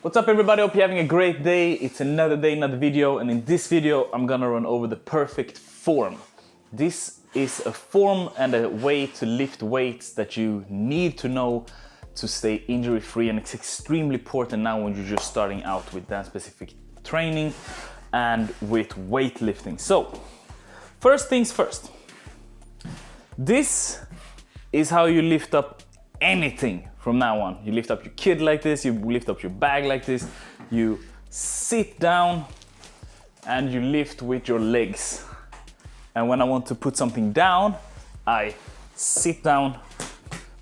What's up everybody, hope you're having a great day. It's another day, another video, and in this video I'm gonna run over the perfect form. This is a form and a way to lift weights that you need to know to stay injury free, and it's extremely important now when you're just starting out with that specific training and with weightlifting. So, first things first. This is how you lift up anything from now on. You lift up your kid like this, you lift up your bag like this, you sit down and you lift with your legs. And when I want to put something down, I sit down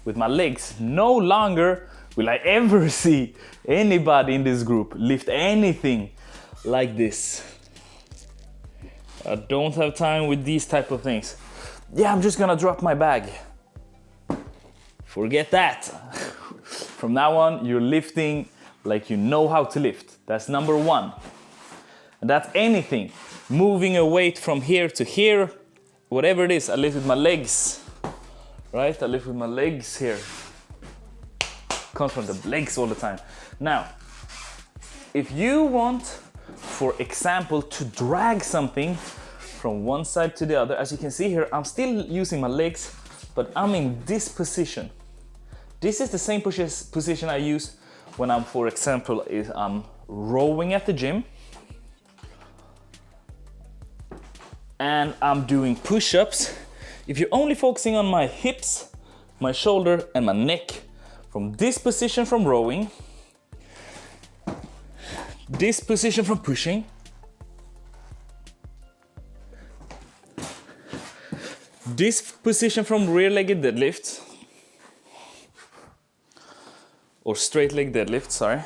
with my legs. No longer will I ever see anybody in this group lift anything like this. I don't have time with these type of things. Yeah, I'm just gonna drop my bag. Forget that. From now on, you're lifting like you know how to lift. That's number one. And that's anything. Moving a weight from here to here, whatever it is, I lift with my legs. Right? I lift with my legs here. Comes from the legs all the time. Now, if you want, for example, to drag something from one side to the other, as you can see here, I'm still using my legs, but I'm in this position. This is the same position I use when I'm, for example, I'm rowing at the gym and I'm doing push-ups. If you're only focusing on my hips, my shoulder and my neck, from this position from rowing, this position from pushing, this position from rear-legged deadlift, or straight leg deadlift, sorry.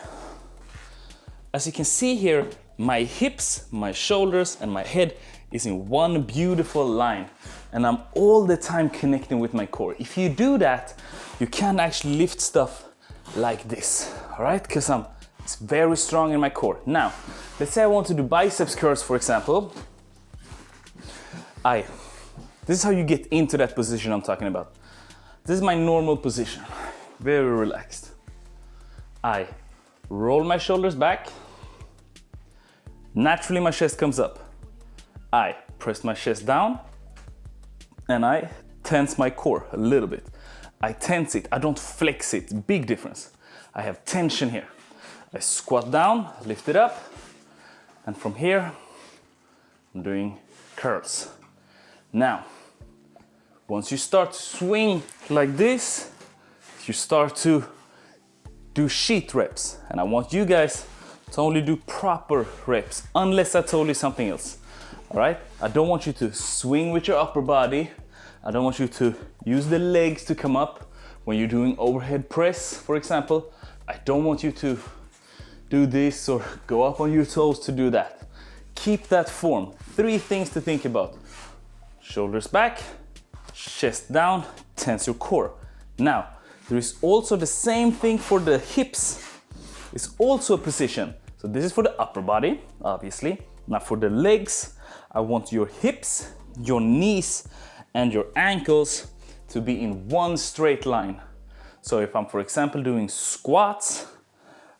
As you can see here, my hips, my shoulders and my head is in one beautiful line, and I'm all the time connecting with my core. If you do that, you can actually lift stuff like this, all right? Because it's very strong in my core. Now, let's say I want to do biceps curls, for example. This is how you get into that position I'm talking about. This is my normal position, very relaxed. I roll my shoulders back. Naturally, my chest comes up. I press my chest down and I tense my core a little bit. I tense it, I don't flex it, big difference. I have tension here. I squat down, lift it up, and from here, I'm doing curls. Now, once you start to swing like this, you start to do sheet reps, and I want you guys to only do proper reps unless I told you something else. All right? I don't want you to swing with your upper body. I don't want you to use the legs to come up when you're doing overhead press, for example. I don't want you to do this or go up on your toes to do that. Keep that form. 3 things to think about. Shoulders back, chest down, tense your core. Now, there is also the same thing for the hips. It's also a position. So this is for the upper body, obviously. Now for the legs, I want your hips, your knees, and your ankles to be in one straight line. So if I'm, for example, doing squats,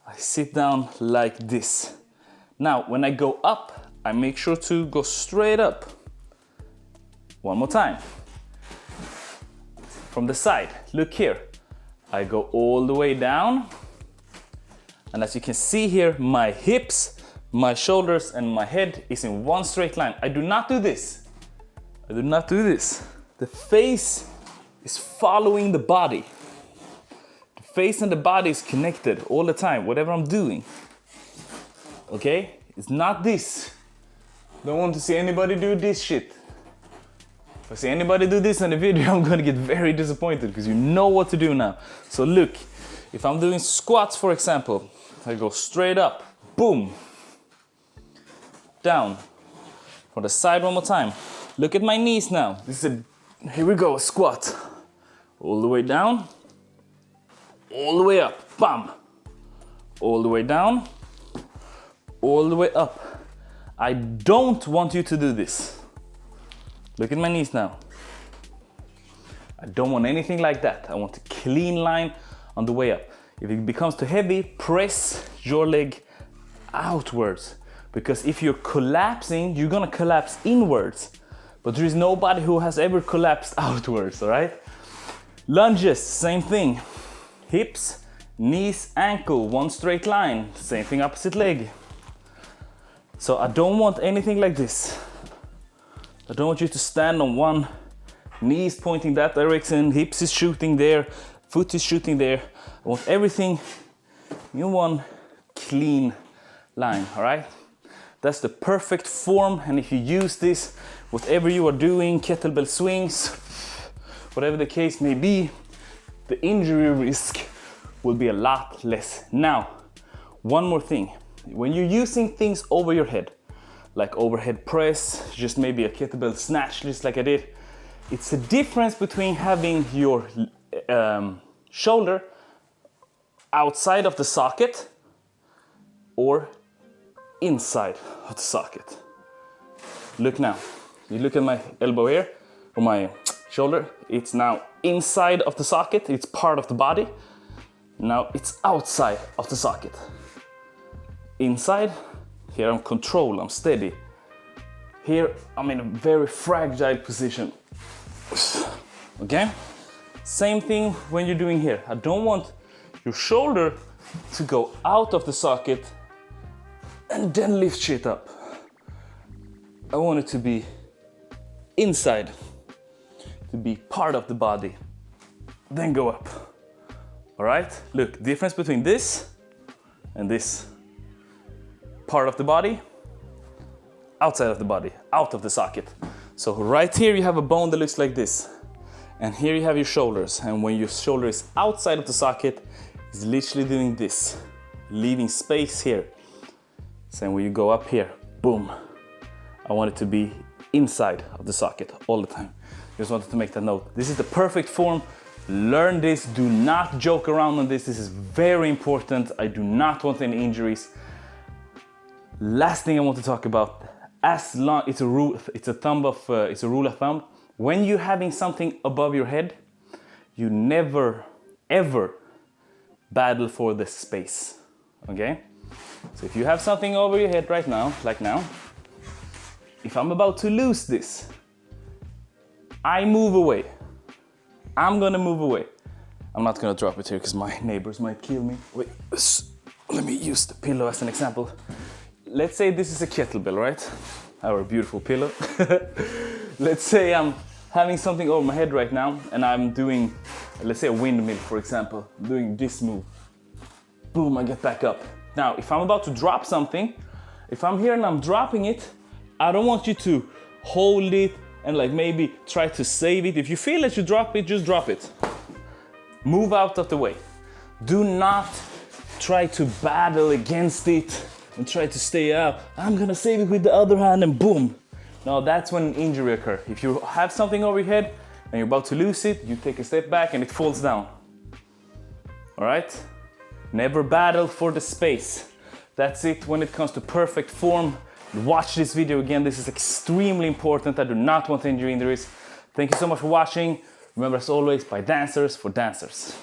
I sit down like this. Now, when I go up, I make sure to go straight up. One more time. From the side, look here. I go all the way down, and as you can see here, my hips, my shoulders, and my head is in one straight line. I do not do this. I do not do this. The face is following the body. The face and the body is connected all the time, whatever I'm doing. Okay? It's not this. Don't want to see anybody do this shit. If I see anybody do this in the video, I'm gonna get very disappointed because you know what to do now. So look, if I'm doing squats, for example, I go straight up, boom, down. For the side one more time. Look at my knees now. Here we go, a squat. All the way down, all the way up, bam. All the way down, all the way up. I don't want you to do this. Look at my knees now. I don't want anything like that. I want a clean line on the way up. If it becomes too heavy, press your leg outwards. Because if you're collapsing, you're gonna collapse inwards. But there is nobody who has ever collapsed outwards, all right? Lunges, same thing. Hips, knees, ankle, one straight line. Same thing, opposite leg. So I don't want anything like this. I don't want you to stand on one, knees pointing that direction, hips is shooting there, foot is shooting there. I want everything in one clean line, all right? That's the perfect form, and if you use this, whatever you are doing, kettlebell swings, whatever the case may be, the injury risk will be a lot less. Now, one more thing. When you're using things over your head, like overhead press, just maybe a kettlebell snatch, just like I did, it's a difference between having your shoulder outside of the socket or inside of the socket. Look now. You look at my elbow here, or my shoulder, it's now inside of the socket, it's part of the body. Now it's outside of the socket. Inside, here I'm controlled, I'm steady. Here I'm in a very fragile position. Okay? Same thing when you're doing here. I don't want your shoulder to go out of the socket and then lift shit up. I want it to be inside, to be part of the body, then go up. All right? Look, difference between this and this. Part of the body, outside of the body, out of the socket. So right here you have a bone that looks like this. And here you have your shoulders. And when your shoulder is outside of the socket, it's literally doing this, leaving space here. Same when you go up here, boom. I want it to be inside of the socket all the time. Just wanted to make that note. This is the perfect form. Learn this, do not joke around on this. This is very important. I do not want any injuries. Last thing I want to talk about, as long it's a rule of thumb. When you're having something above your head, you never ever battle for the space. Okay? So if you have something over your head right now, like now, if I'm about to lose this, I move away. I'm gonna move away. I'm not gonna drop it here because my neighbors might kill me. Wait, let me use the pillow as an example. Let's say this is a kettlebell, right? Our beautiful pillow. Let's say I'm having something over my head right now and I'm doing, let's say a windmill, for example, doing this move. Boom, I get back up. Now, if I'm about to drop something, if I'm here and I'm dropping it, I don't want you to hold it and like maybe try to save it. If you feel that you drop it, just drop it. Move out of the way. Do not try to battle against it and try to stay out. I'm gonna save it with the other hand and boom. No, that's when an injury occurs. If you have something over your head and you're about to lose it, you take a step back and it falls down. All right? Never battle for the space. That's it when it comes to perfect form. Watch this video again. This is extremely important. I do not want injuries. Thank you so much for watching. Remember, as always, by dancers for dancers.